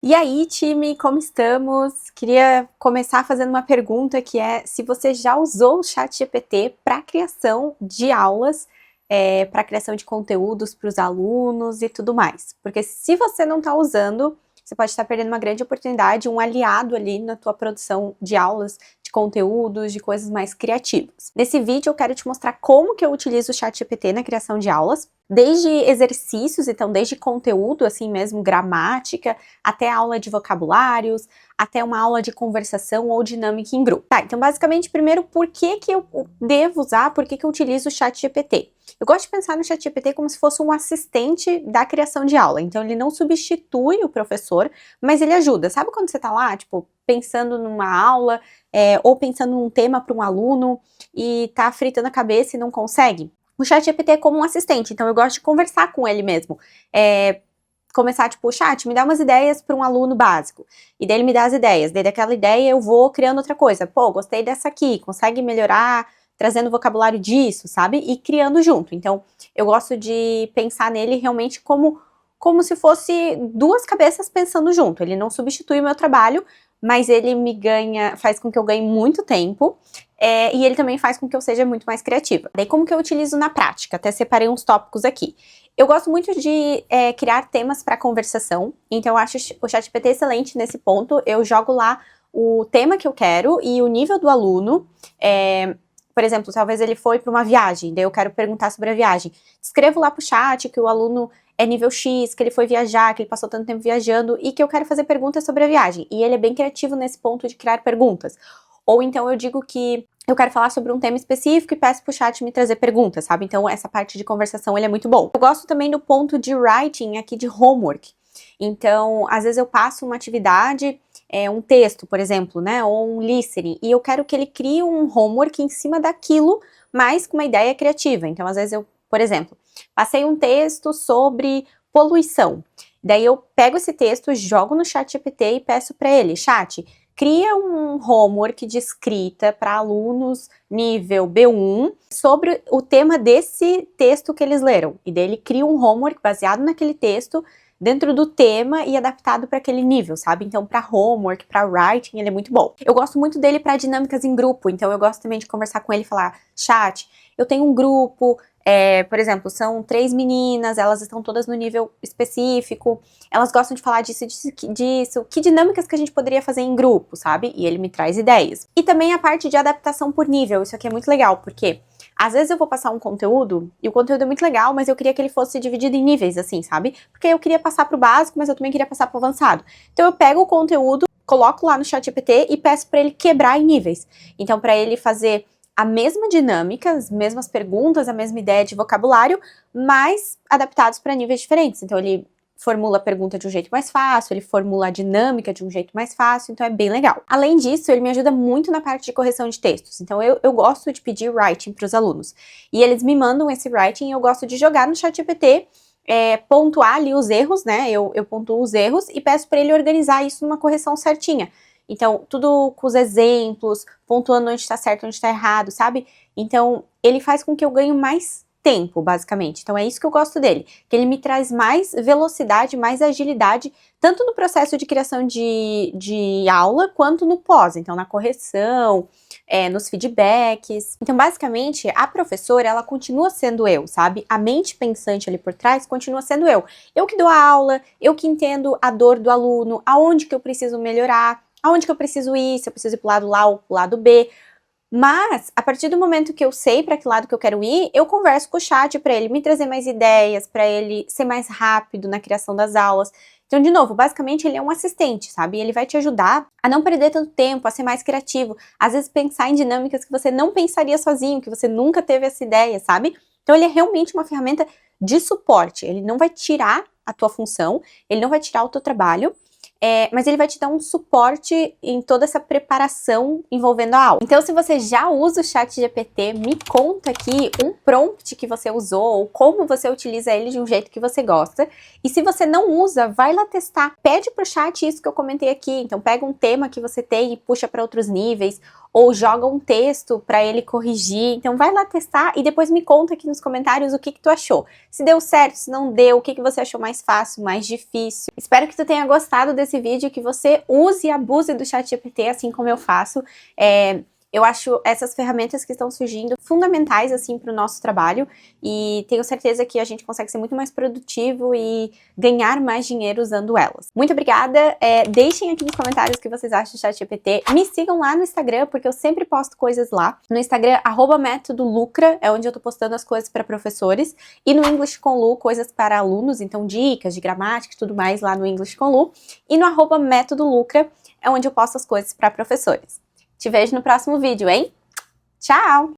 E aí, time, como estamos? Queria começar fazendo uma pergunta que é se você já usou o ChatGPT para criação de aulas, para criação de conteúdos para os alunos e tudo mais. Porque se você não está usando, você pode estar perdendo uma grande oportunidade, um aliado ali na tua produção de aulas, de conteúdos, de coisas mais criativas. Nesse vídeo eu quero te mostrar como que eu utilizo o ChatGPT na criação de aulas, desde exercícios, então desde conteúdo, assim mesmo, gramática, até aula de vocabulários, até uma aula de conversação ou dinâmica em grupo. Tá, então basicamente, primeiro, por que eu devo usar, por que eu utilizo o ChatGPT? Eu gosto de pensar no ChatGPT como se fosse um assistente da criação de aula, então ele não substitui o professor, mas ele ajuda. Sabe quando você tá lá, tipo, pensando numa aula, ou pensando num tema para um aluno e tá fritando a cabeça e não consegue? O ChatGPT é como um assistente, então eu gosto de conversar com ele mesmo. Começar, tipo, chat, me dá umas ideias para um aluno básico. E daí ele me dá as ideias. Daí daquela ideia eu vou criando outra coisa. Pô, gostei dessa aqui, consegue melhorar trazendo vocabulário disso, sabe? E criando junto. Então, eu gosto de pensar nele realmente como se fosse duas cabeças pensando junto. Ele não substitui o meu trabalho, mas ele faz com que eu ganhe muito tempo. E ele também faz com que eu seja muito mais criativa. Daí como que eu utilizo na prática? Até separei uns tópicos aqui. Eu gosto muito de criar temas para conversação, então eu acho o ChatGPT excelente nesse ponto. Eu jogo lá o tema que eu quero e o nível do aluno. Por exemplo, talvez ele foi para uma viagem, daí eu quero perguntar sobre a viagem. Escrevo lá pro chat que o aluno é nível X, que ele foi viajar, que ele passou tanto tempo viajando e que eu quero fazer perguntas sobre a viagem. E ele é bem criativo nesse ponto de criar perguntas. Ou então eu digo que eu quero falar sobre um tema específico e peço pro chat me trazer perguntas, sabe? Então essa parte de conversação ele é muito bom. Eu gosto também do ponto de writing aqui de homework. Então, às vezes eu passo uma atividade, um texto, por exemplo, né? Ou um listening, e eu quero que ele crie um homework em cima daquilo, mas com uma ideia criativa. Então, às vezes eu, por exemplo, passei um texto sobre poluição. Daí eu pego esse texto, jogo no ChatGPT e peço para ele, chat, cria um homework de escrita para alunos nível B1 sobre o tema desse texto que eles leram. E daí ele cria um homework baseado naquele texto, dentro do tema e adaptado para aquele nível, sabe? Então, para homework, para writing, ele é muito bom. Eu gosto muito dele para dinâmicas em grupo, então eu gosto também de conversar com ele e falar, chat, eu tenho um grupo, por exemplo, são 3 meninas, elas estão todas no nível específico, elas gostam de falar disso, que dinâmicas que a gente poderia fazer em grupo, sabe? E ele me traz ideias. E também a parte de adaptação por nível, isso aqui é muito legal, porque às vezes eu vou passar um conteúdo, e o conteúdo é muito legal, mas eu queria que ele fosse dividido em níveis, assim, sabe? Porque eu queria passar pro básico, mas eu também queria passar pro avançado. Então eu pego o conteúdo, coloco lá no ChatGPT e peço para ele quebrar em níveis. Então, para ele fazer a mesma dinâmica, as mesmas perguntas, a mesma ideia de vocabulário, mas adaptados para níveis diferentes. Então, ele formula a pergunta de um jeito mais fácil, ele formula a dinâmica de um jeito mais fácil, então é bem legal. Além disso, ele me ajuda muito na parte de correção de textos, então eu gosto de pedir writing para os alunos. E eles me mandam esse writing e eu gosto de jogar no ChatGPT, pontuar ali os erros, né, eu pontuo os erros e peço para ele organizar isso numa correção certinha. Então, tudo com os exemplos, pontuando onde está certo, onde está errado, sabe? Então, ele faz com que eu ganhe mais tempo, basicamente. Então é isso que eu gosto dele, que ele me traz mais velocidade, mais agilidade, tanto no processo de criação de aula, quanto no pós, então na correção, nos feedbacks. Então basicamente, a professora, ela continua sendo eu, sabe? A mente pensante ali por trás continua sendo eu. Eu que dou a aula, eu que entendo a dor do aluno, aonde que eu preciso melhorar, aonde que eu preciso ir, se eu preciso ir pro lado A ou pro lado B. Mas, a partir do momento que eu sei para que lado que eu quero ir, eu converso com o chat para ele me trazer mais ideias, para ele ser mais rápido na criação das aulas. Então, de novo, basicamente ele é um assistente, sabe? Ele vai te ajudar a não perder tanto tempo, a ser mais criativo. Às vezes pensar em dinâmicas que você não pensaria sozinho, que você nunca teve essa ideia, sabe? Então, ele é realmente uma ferramenta de suporte. Ele não vai tirar a tua função, ele não vai tirar o teu trabalho, mas ele vai te dar um suporte em toda essa preparação envolvendo a aula. Então, se você já usa o ChatGPT, me conta aqui um prompt que você usou ou como você utiliza ele de um jeito que você gosta. E se você não usa, vai lá testar. Pede pro chat isso que eu comentei aqui. Então, pega um tema que você tem e puxa para outros níveis. ou joga um texto para ele corrigir. Então vai lá testar e depois me conta aqui nos comentários o que tu achou. Se deu certo, se não deu, o que você achou mais fácil, mais difícil. Espero que tu tenha gostado desse vídeo, que você use e abuse do ChatGPT, assim como eu faço. Eu acho essas ferramentas que estão surgindo fundamentais, assim, para o nosso trabalho, e tenho certeza que a gente consegue ser muito mais produtivo e ganhar mais dinheiro usando elas. Muito obrigada, deixem aqui nos comentários o que vocês acham do ChatGPT, me sigam lá no Instagram, porque eu sempre posto coisas lá. No Instagram, @métodolucra, é onde eu tô postando as coisas para professores, e no English com Lu, coisas para alunos, então dicas de gramática e tudo mais lá no English com Lu, e no @métodolucra é onde eu posto as coisas para professores. Te vejo no próximo vídeo, hein? Tchau!